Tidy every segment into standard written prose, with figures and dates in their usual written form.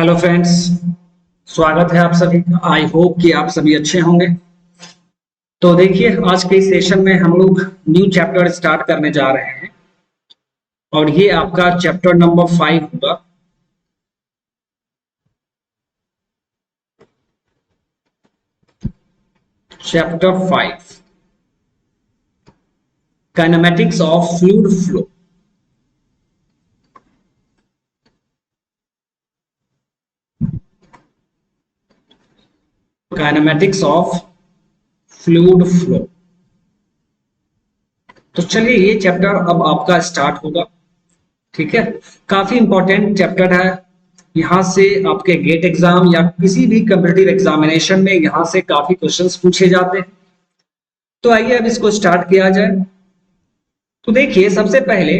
Hello friends. स्वागत है आप सभी का। आई होप कि आप सभी अच्छे होंगे। तो देखिए, आज के इस सेशन में हम लोग न्यू चैप्टर स्टार्ट करने जा रहे हैं और ये आपका चैप्टर नंबर 5 होगा। Chapter 5, kinematics of fluid flow. Kinematics of fluid flow. तो चलिए, ये चैप्टर अब आपका स्टार्ट होगा। ठीक है, काफी इंपॉर्टेंट चैप्टर है। यहाँ से आपके गेट एग्जाम या किसी भी कम्पिटिटिव एग्जामिनेशन में यहाँ से काफी क्वेश्चंस पूछे जाते हैं। तो आइए अब इसको स्टार्ट किया जाए। तो देखिए, सबसे पहले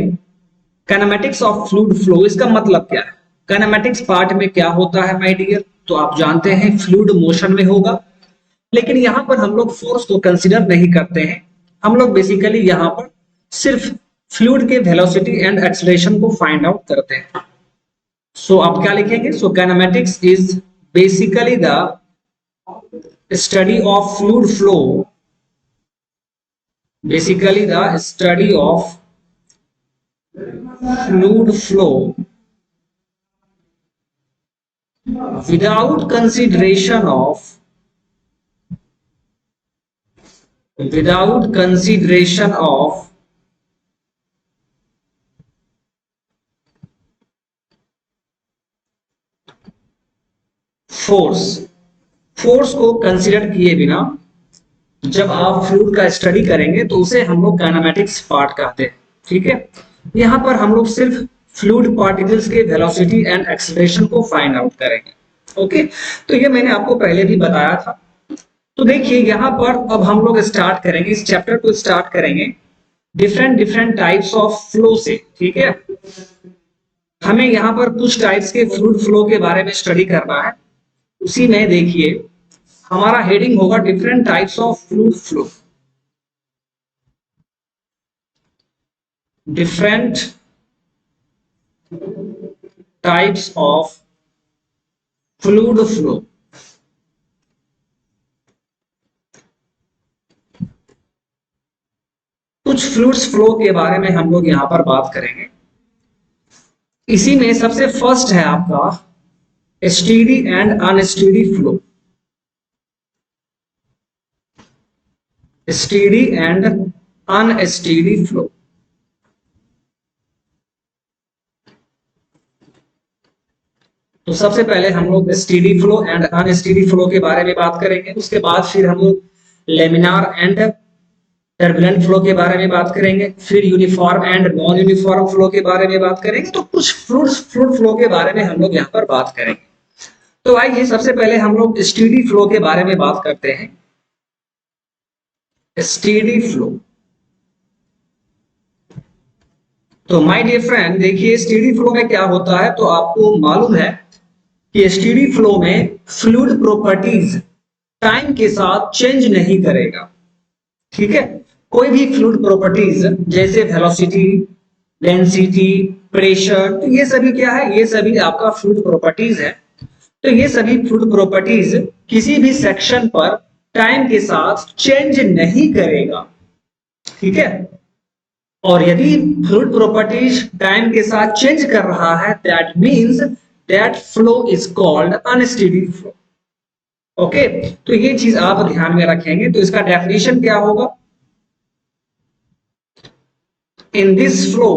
काइनेमेटिक्स ऑफ फ्लूइड फ्लो, इसका मतलब क्या है? काइनेमेटिक्स पार्ट में क्या होता है माय डियर? तो आप जानते हैं फ्लूइड मोशन में होगा, लेकिन यहाँ पर हम लोग फोर्स को कंसीडर नहीं करते हैं। हम लोग बेसिकली यहाँ पर सिर्फ फ्लूइड के वेलोसिटी एंड एक्सेलरेशन को फाइंड आउट करते हैं। सो आप क्या लिखेंगे? So kinematics is basically the study of fluid flow, basically the study of fluid flow without consideration of force. Force को कंसीडर किए बिना जब आप फ्लूइड का स्टडी करेंगे तो उसे हम लोग काइनेमेटिक्स पार्ट कहते हैं। ठीक है, यहाँ पर हम लोग सिर्फ फ्लूइड पार्टिकल्स के वेलोसिटी एंड एक्सेलरेशन को फाइंड आउट करेंगे। ओके, तो ये मैंने आपको पहले भी बताया था। तो देखिए, यहाँ पर अब हम लोग स्टार्ट करेंगे, इस चैप्टर को स्टार्ट करेंगे different different types of flow से। ठीक है, हमें यहाँ पर कुछ टाइप्स के फ्लूइड फ्लो के बारे में स्टडी करना है। उसी में देखिए, हमारा हेडिंग होगा different types of fluid flow. Different types of fluid flow. कुछ फ्लूइड्स फ्लो के बारे में हम लोग यहां पर बात करेंगे। इसी में सबसे फर्स्ट है आपका steady and unsteady flow. Steady and unsteady flow. तो सबसे पहले हम लोग steady flow and unsteady flow के बारे में बात करेंगे। उसके बाद फिर हम लोग लेमिनार एंड टर्बुलेंट फ्लो के बारे में बात करेंगे। फिर uniform and non uniform flow के बारे में बात करेंगे। तो कुछ फ्लूइड फ्लो के बारे में हम लोग यहाँ पर बात करेंगे। तो आइए, सबसे पहले हम लोग स्टेडी फ्लो के बारे में बात करते हैं। Steady flow. तो माय डियर फ्रेंड, देखिए स्टेडी फ्लो में क्या होता है। तो आपको मालूम है कि स्टेडी फ्लो में फ्लूइड प्रॉपर्टीज टाइम के साथ चेंज नहीं करेगा। ठीक है, कोई भी फ्लूइड प्रॉपर्टीज जैसे वेलोसिटी, डेंसिटी, प्रेशर, तो ये सभी क्या है? ये सभी आपका फ्लूइड प्रॉपर्टीज है। तो ये सभी फ्लूइड प्रॉपर्टीज किसी भी सेक्शन पर टाइम के साथ चेंज नहीं करेगा। ठीक है, और यदि फ्लूइड प्रॉपर्टीज टाइम के साथ चेंज कर रहा है, that means that flow is called unsteady flow. Okay, तो ये चीज आप ध्यान में रखेंगे। तो इसका डेफिनेशन क्या होगा? In this flow,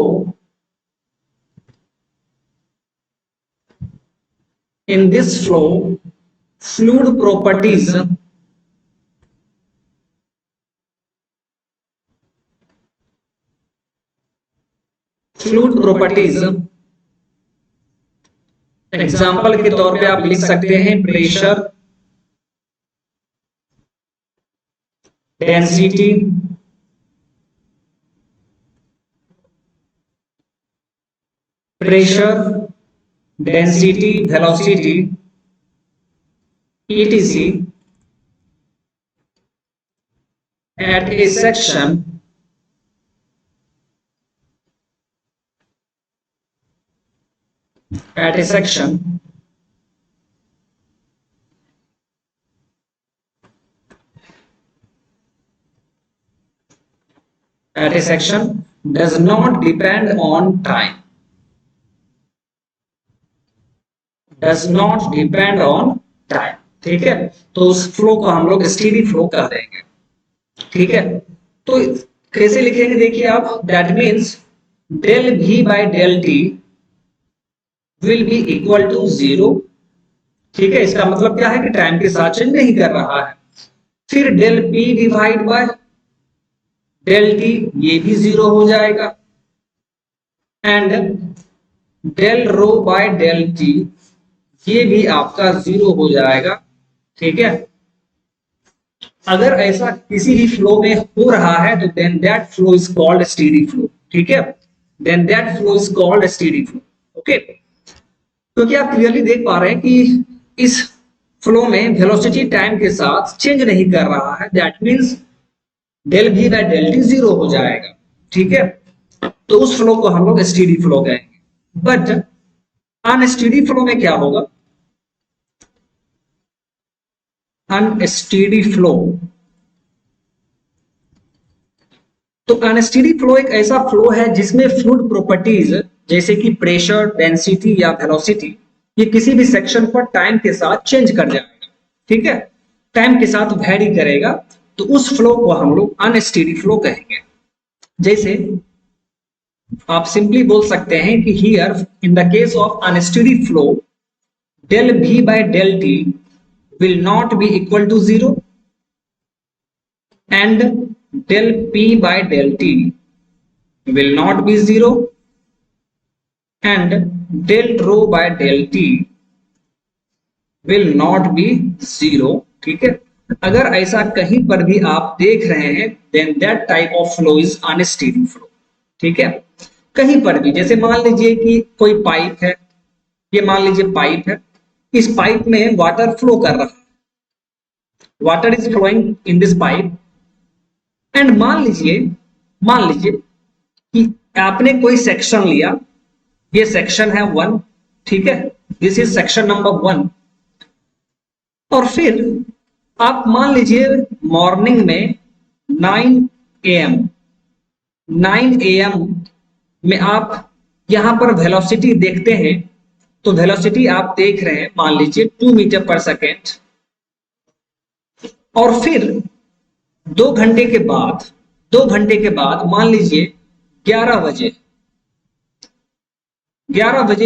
fluid properties example के तौर पे आप लिख सकते हैं pressure, density, pressure, density, velocity, etc at a section at a section does not depend on time, does not depend on time। ठीक है, तो उस फ्लो को हम लोग स्टेडी फ्लो कह देंगे। ठीक है, तो कैसे लिखेंगे देखिए आप, that means del v by del T will be equal to zero. ठीक है, इसका मतलब क्या है कि टाइम के साथ चेंज नहीं कर रहा है। फिर del p divide by del T, ये भी जीरो हो जाएगा। And del rho by del T, ये भी आपका जीरो हो जाएगा। ठीक है, अगर ऐसा किसी भी फ्लो में हो रहा है तो then that flow is called steady flow. ठीक है, then that flow is called steady flow. Okay, क्योंकि आप क्लियरली देख पा रहे हैं कि इस फ्लो में वेलोसिटी टाइम के साथ चेंज नहीं कर रहा है, that means del we by del T zero हो जाएगा। ठीक है, तो उस फ्लो को हम लोग स्टेडी फ्लो कहेंगे। बट अनस्टेडी फ्लो में क्या होगा, अनस्टेडी फ्लो, तो अनस्टेडी फ्लो एक ऐसा फ्लो है जिसमें फ्लूइड प्रॉपर्टीज जैसे कि प्रेशर, डेंसिटी या वेलोसिटी, ये किसी भी सेक्शन पर टाइम के साथ चेंज कर जाएगा। ठीक है, टाइम के साथ वेरी करेगा, तो उस फ्लो को हम लोग अनस्टेडी फ्लो कहेंगे। जैसे आप सिंपली बोल सकते हैं कि here in the case of unsteady flow del v by del t will not be equal to 0 and del p by del t will not be 0 and del rho by del t will not be 0। ठीक है, अगर ऐसा कहीं पर भी आप देख रहे हैं then that type of flow is unsteady flow। ठीक है, कहीं पर भी, जैसे मान लीजिए कि कोई पाइप है, ये मान लीजिए पाइप है, इस पाइप में वाटर फ्लो कर रहा है, water is flowing in this pipe and मान लीजिए कि आपने कोई सेक्शन लिया, ये सेक्शन है 1। ठीक है, दिस इज सेक्शन नंबर 1। और फिर आप मान लीजिए मॉर्निंग में 9 AM में आप यहां पर वेलोसिटी देखते हैं, तो वेलोसिटी आप देख रहे हैं मान लीजिए 2 मीटर पर सेकेंड। और फिर 2 घंटे के बाद मान लीजिए 11 बजे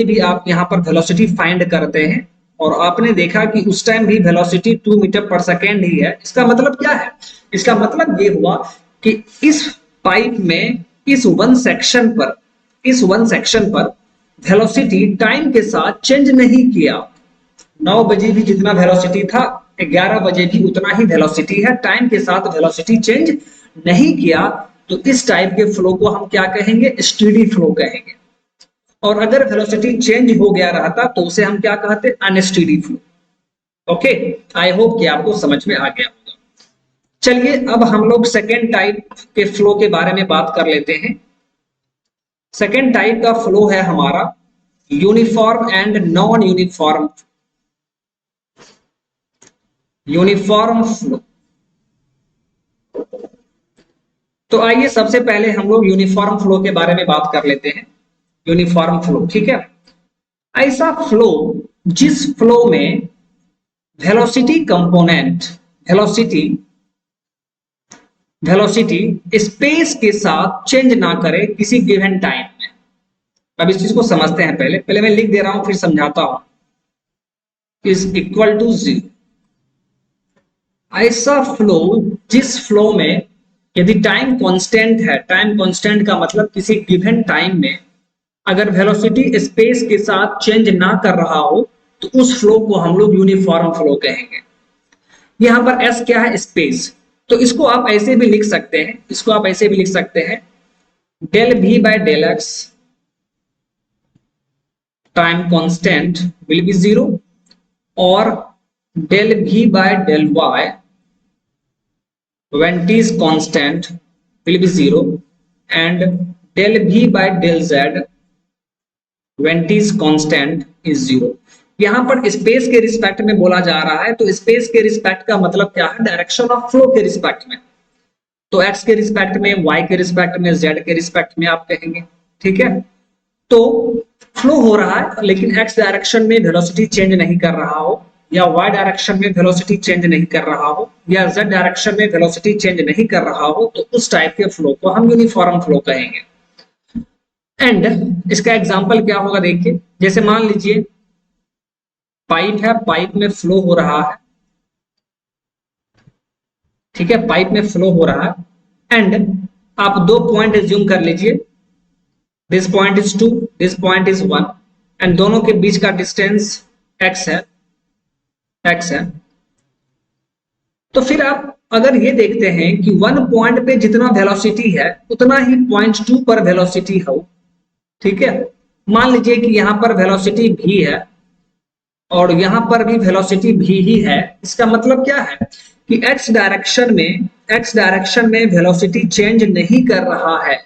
भी आप यहां पर वेलोसिटी फाइंड करते हैं और आपने देखा कि उस टाइम भी वेलोसिटी 2 मीटर पर सेकेंड ही है। इसका मतलब क्या है, इसका मतलब ये हुआ कि इस पाइप में इस वन सेक्शन पर वेलोसिटी टाइम के साथ चेंज नहीं किया। 9 बजे भी जितना वेलोसिटी था, 11 बजे भी उतना ही वेलोसिटी है, टाइम के साथ वेलोसिटी चेंज नहीं किया। तो इस टाइप के फ्लो को हम क्या कहेंगे, स्टेडी फ्लो कहेंगे। और अगर वेलोसिटी चेंज हो गया रहता तो उसे हम क्या कहते, unsteady flow. Okay, I hope कि आपको समझ में आ गया होगा। चलिए अब हम लोग सेकेंड टाइप के फ्लो के बारे में बात कर लेते हैं। सेकेंड टाइप का फ्लो है हमारा uniform and non uniform flow. तो आइए सबसे पहले हम लोग यूनिफॉर्म फ्लो के बारे में बात कर लेते हैं। यूनिफॉर्म फ्लो, ठीक है, ऐसा फ्लो जिस फ्लो में वेलोसिटी कंपोनेंट, वेलोसिटी स्पेस के साथ चेंज ना करे किसी गिवन टाइम में। अब इस चीज को समझते हैं, पहले मैं लिख दे रहा हूं फिर समझाता हूं। इज इक्वल टू 0, ऐसा फ्लो जिस फ्लो में यदि टाइम कांस्टेंट है, टाइम कांस्टेंट का मतलब किसी गिवन टाइम में अगर वेलोसिटी स्पेस के साथ चेंज ना कर रहा हो तो उस फ्लो को हम लोग यूनिफॉर्म फ्लो कहेंगे। यहां पर एस क्या है, स्पेस, तो इसको आप ऐसे भी लिख सकते हैं, del we by del x time constant will be 0 और del we by del y when t is constant will be 0 and del v by del z when t is constant is 0। यहां पर space के respect में बोला जा रहा है, तो स्पेस के रिस्पेक्ट का मतलब क्या है, डायरेक्शन ऑफ फ्लो के रिस्पेक्ट में। तो x के रिस्पेक्ट में, y के रिस्पेक्ट में, z के रिस्पेक्ट में आप कहेंगे। ठीक है, तो फ्लो हो रहा है लेकिन x डायरेक्शन में वेलोसिटी चेंज नहीं कर रहा हो, या y डायरेक्शन में वेलोसिटी चेंज नहीं कर रहा हो, या z डायरेक्शन में वेलोसिटी चेंज नहीं कर रहा हो, तो उस टाइप के फ्लो को हम यूनिफॉर्म फ्लो कहेंगे। एंड इसका एग्जांपल क्या होगा देखिए, जैसे मान लीजिए पाइप है, पाइप में फ्लो हो रहा है। ठीक है, पाइप में फ्लो हो रहा है एंड आप दो पॉइंट एज्यूम कर लीजिए, this point is 2, this point is 1 and दोनों के बीच का डिस्टेंस x है, x है। तो फिर आप अगर ये देखते हैं कि 1 पॉइंट पे जितना वेलोसिटी है उतना ही पॉइंट 2 पर वेलोसिटी हो। ठीक है, मान लीजिए कि यहां पर वेलोसिटी v है और यहां पर भी वेलोसिटी v ही है। इसका मतलब क्या है कि x डायरेक्शन में वेलोसिटी चेंज नहीं कर रहा है,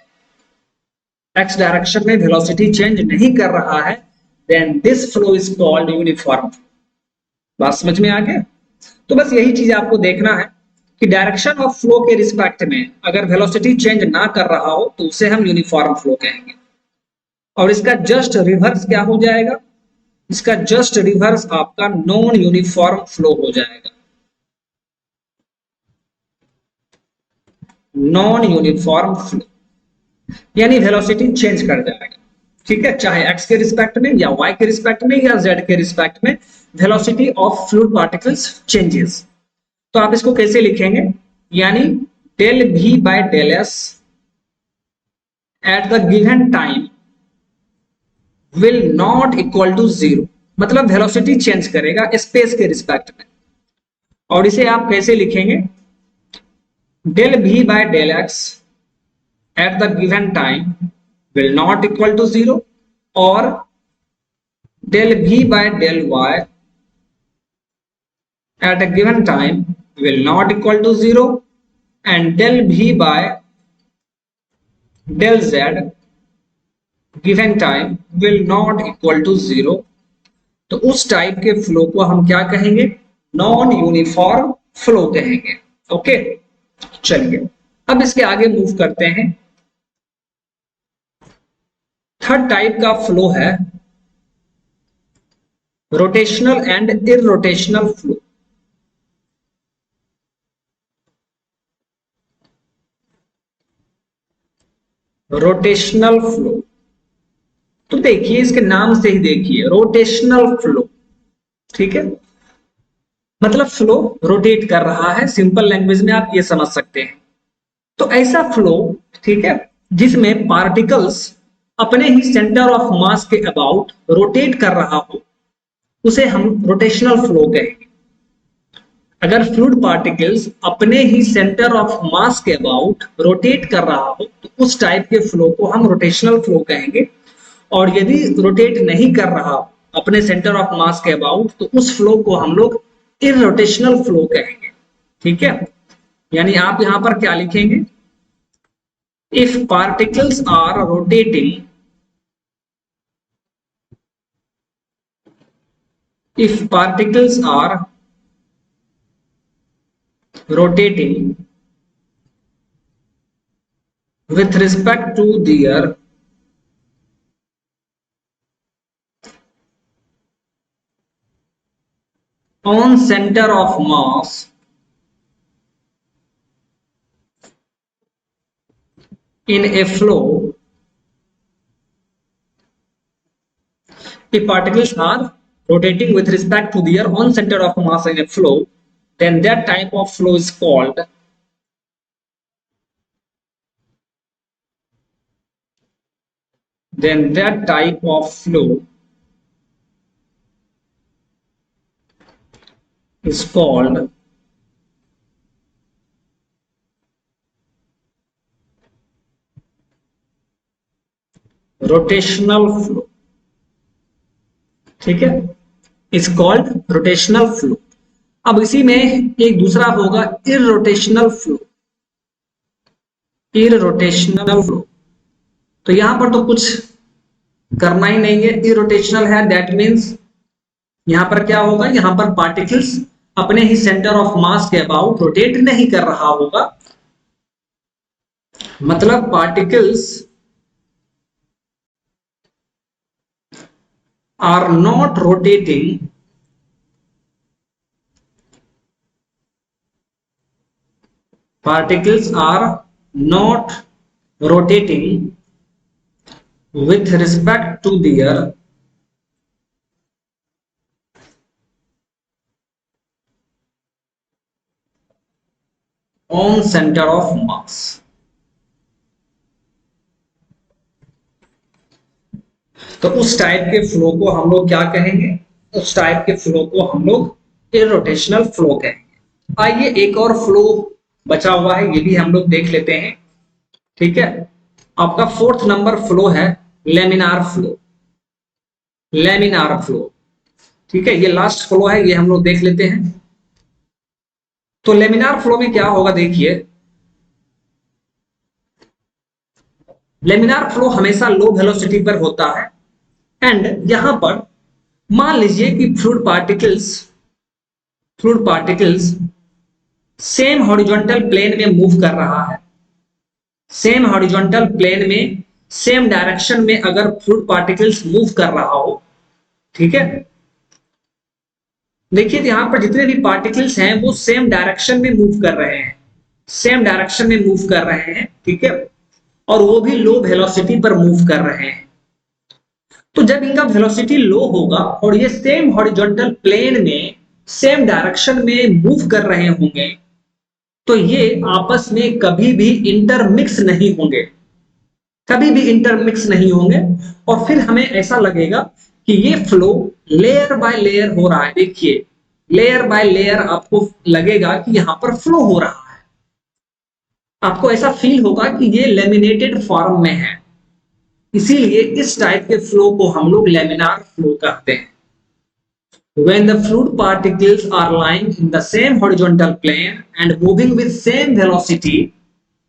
x डायरेक्शन में वेलोसिटी चेंज नहीं कर रहा है, then this flow is called uniform. बात समझ में आ गया? तो बस यही चीज आपको देखना है कि डायरेक्शन ऑफ फ्लो के रिस्पेक्ट में अगर वेलोसिटी चेंज ना कर रहा हो तो उसे हम यूनिफॉर्म फ्लो कहेंगे। और इसका जस्ट रिवर्स क्या हो जाएगा? इसका जस्ट रिवर्स आपका नॉन यूनिफॉर्म फ्लो हो जाएगा। नॉन यूनिफॉर्म फ्लो यानी वेलोसिटी चेंज कर जाएगा। ठीक है, चाहे x के रिस्पेक्ट में या y के रिस्पेक्ट में या z के रिस्पेक्ट में velocity of fluid particles changes. तो आप इसको कैसे लिखेंगे? यानी del v by del s at the given time will not equal to 0, मतलब वेलोसिटी चेंज करेगा स्पेस के रिस्पेक्ट में। और इसे आप कैसे लिखेंगे? Del v by del x at the given time will not equal to 0 or del v by del y at a given time will not equal to 0 and del v by del z given time will not equal to 0। तो उस type के flow को हम क्या कहेंगे? Non uniform flow कहेंगे। Okay, चलिए अब इसके आगे मूव करते हैं। थर्ड टाइप का फ्लो है rotational and irrotational flow. Rotational flow तो देखिए, इसके नाम से ही देखिए रोटेशनल फ्लो। ठीक है, मतलब फ्लो रोटेट कर रहा है, सिंपल लैंग्वेज में आप ये समझ सकते हैं। तो ऐसा फ्लो, ठीक है, जिसमें पार्टिकल्स अपने ही सेंटर ऑफ मास के अबाउट रोटेट कर रहा हो, उसे हम रोटेशनल फ्लो कहेंगे। अगर फ्लूइड पार्टिकल्स अपने ही सेंटर ऑफ मास के अबाउट रोटेट कर रहा हो तो उस टाइप के फ्लो को हम रोटेशनल फ्लो कहेंगे। और यदि रोटेट नहीं कर रहा अपने सेंटर ऑफ मास के अबाउट तो उस फ्लो को हम लोग इररोटेशनल फ्लो कहेंगे। ठीक है, यानी आप यहां पर क्या लिखेंगे? If particles are rotating, if particles are rotating with respect to their own center of mass in a flow, if particles are rotating with respect to their own center of mass in a flow, then that type of flow is called rotational flow. ठीक है, is called rotational flow. अब इसी में एक दूसरा होगा इररोटेशनल flow. इररोटेशनल flow तो यहां पर तो कुछ करना ही नहीं है, इररोटेशनल है, दैट मीन्स यहां पर क्या होगा? यहां पर पार्टिकल्स अपने ही सेंटर ऑफ मास के अबाउट रोटेट नहीं कर रहा होगा, मतलब particles are not rotating, particles are not rotating with respect to their own center of mass। तो उस टाइप के फ्लो को हम लोग क्या कहेंगे? उस टाइप के फ्लो को हम लोग इरोटेशनल फ्लो कहेंगे। आइए एक और फ्लो बचा हुआ है, ये भी हम लोग देख लेते हैं। ठीक है, आपका फोर्थ नंबर फ्लो है लेमिनार फ्लो। लेमिनार फ्लो, ठीक है, ये लास्ट फ्लो है, ये हम लोग देख लेते हैं। तो लेमिनार फ्लो में क्या होगा, देखिए लेमिनार फ्लो हमेशा लो वेलोसिटी पर होता है एंड यहां पर मान लीजिए कि fluid particles same horizontal plane में मूव कर रहा है। सेम हॉरिजॉन्टल प्लेन में सेम डायरेक्शन में अगर फ्लूइड पार्टिकल्स मूव कर रहा हो, ठीक है, देखिए यहां पर जितने भी पार्टिकल्स हैं वो सेम डायरेक्शन में मूव कर रहे हैं, सेम डायरेक्शन में मूव कर रहे हैं, ठीक है, और वो भी लो वेलोसिटी पर मूव कर रहे हैं। तो जब इनका वेलोसिटी लो होगा और ये सेम हॉरिजॉन्टल प्लेन में सेम डायरेक्शन में मूव कर रहे होंगे, तो ये आपस में कभी भी इंटरमिक्स नहीं होंगे, कभी भी इंटरमिक्स नहीं होंगे। और फिर हमें ऐसा लगेगा कि ये फ्लो लेयर बाय लेयर हो रहा है। देखिए लेयर बाय लेयर आपको लगेगा कि यहां पर फ्लो हो रहा है, आपको ऐसा फील होगा कि ये लेमिनेटेड फॉर्म में है। इसीलिए इस टाइप के फ्लो को हम लोग लेमिनार फ्लो कहते हैं। When the fluid particles are lying in the same horizontal plane and moving with same velocity,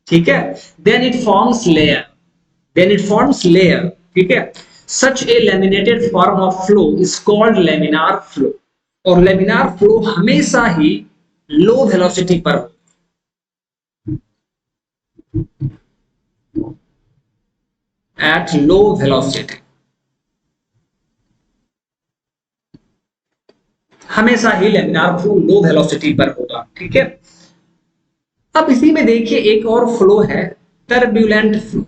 ठीक है, then it forms layer, ठीक है। Such a laminated form of flow is called laminar flow। और laminar flow हमेशा ही लो velocity पर हो, at low velocity, हमेशा ही laminar flow लो velocity पर होगा, ठीक है। अब इसी में देखिए एक और फ्लो है टर्बुलेंट फ्लो।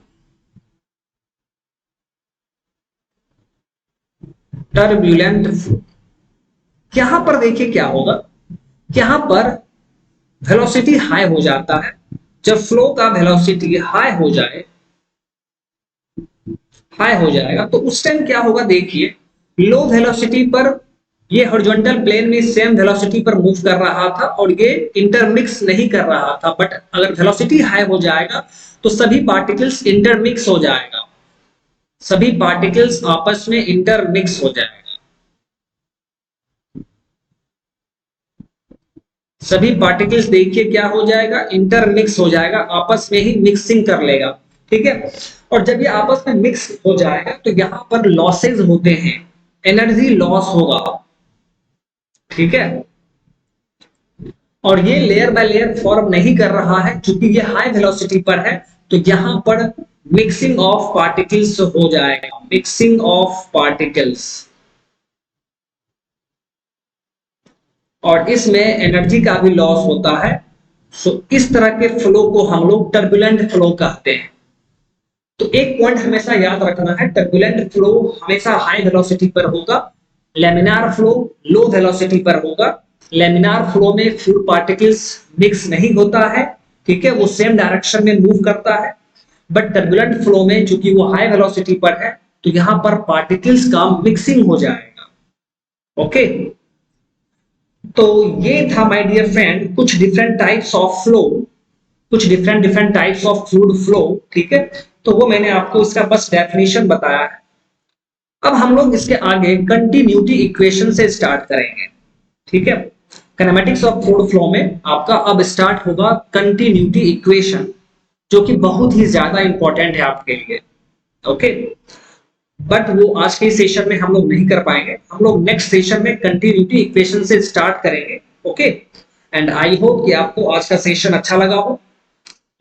टर्बुलेंट फ्लो, यहां पर देखिए क्या होगा, यहां पर वेलोसिटी हाई हो जाता है। जब फ्लो का वेलोसिटी हाई हो जाए, हाई हो जाएगा तो उस टाइम क्या होगा, देखिए लो वेलोसिटी पर ये हॉरिजॉन्टल प्लेन में सेम वेलोसिटी पर मूव कर रहा था और ये इंटरमिक्स नहीं कर रहा था। बट अगर वेलोसिटी हाई हो जाएगा तो सभी पार्टिकल्स इंटरमिक्स हो जाएगा, सभी पार्टिकल्स आपस में इंटरमिक्स हो जाएगा, सभी पार्टिकल्स देखिए क्या हो जाएगा, इंटरमिक्स हो जाएगा, आपस में ही मिक्सिंग कर लेगा, ठीक है। और जब ये आपस में मिक्स हो जाएगा तो यहां पर लॉसेज होते हैं, एनर्जी लॉस होगा, ठीक है। और ये लेयर बाय लेयर फॉर्म नहीं कर रहा है क्योंकि ये हाई वेलोसिटी पर है। तो यहां पर मिक्सिंग ऑफ पार्टिकल्स हो जाएगा, मिक्सिंग ऑफ पार्टिकल्स, और इसमें एनर्जी का भी लॉस होता है। सो इस तरह के फ्लो को हम लोग टर्बुलेंट फ्लो कहते हैं। तो एक पॉइंट हमेशा याद रखना है, टर्बुलेंट फ्लो हमेशा हाई वेलोसिटी पर होगा, लेमिनार फ्लो लो वेलोसिटी पर होगा। लेमिनार फ्लो में फ्लूइड पार्टिकल्स मिक्स नहीं होता है, ठीक है, वो सेम डायरेक्शन में मूव करता है। बट टर्बुलेंट फ्लो में चूंकि वो हाई वेलोसिटी पर है तो यहां पर पार्टिकल्स का मिक्सिंग हो जाएगा। ओके, तो ये था माय डियर फ्रेंड कुछ डिफरेंट टाइप्स ऑफ फ्लो, कुछ different types of fluid flow, ठीक है। तो वो मैंने आपको इसका बस डेफिनेशन बताया है। अब हम लोग इसके आगे कंटिन्यूटी इक्वेशन से स्टार्ट करेंगे, ठीक है। काइनेमेटिक्स ऑफ फ्लूइड फ्लो में आपका अब स्टार्ट होगा कंटिन्यूटी इक्वेशन, जो कि बहुत ही ज्यादा इंपॉर्टेंट है आपके लिए, ओके। बट वो आज के सेशन में हम लोग नहीं कर पाएंगे, हम लोग नेक्स्ट सेशन में कंटिन्यूटी इक्वेशन से स्टार्ट करेंगे, ओके। एंड आई होप कि आपको आज का सेशन अच्छा लगा हो।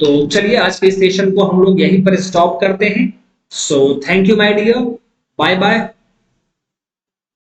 तो चलिए आज के सेशन को हम लोग यहीं पर स्टॉप करते हैं। So thank you my dear, bye bye.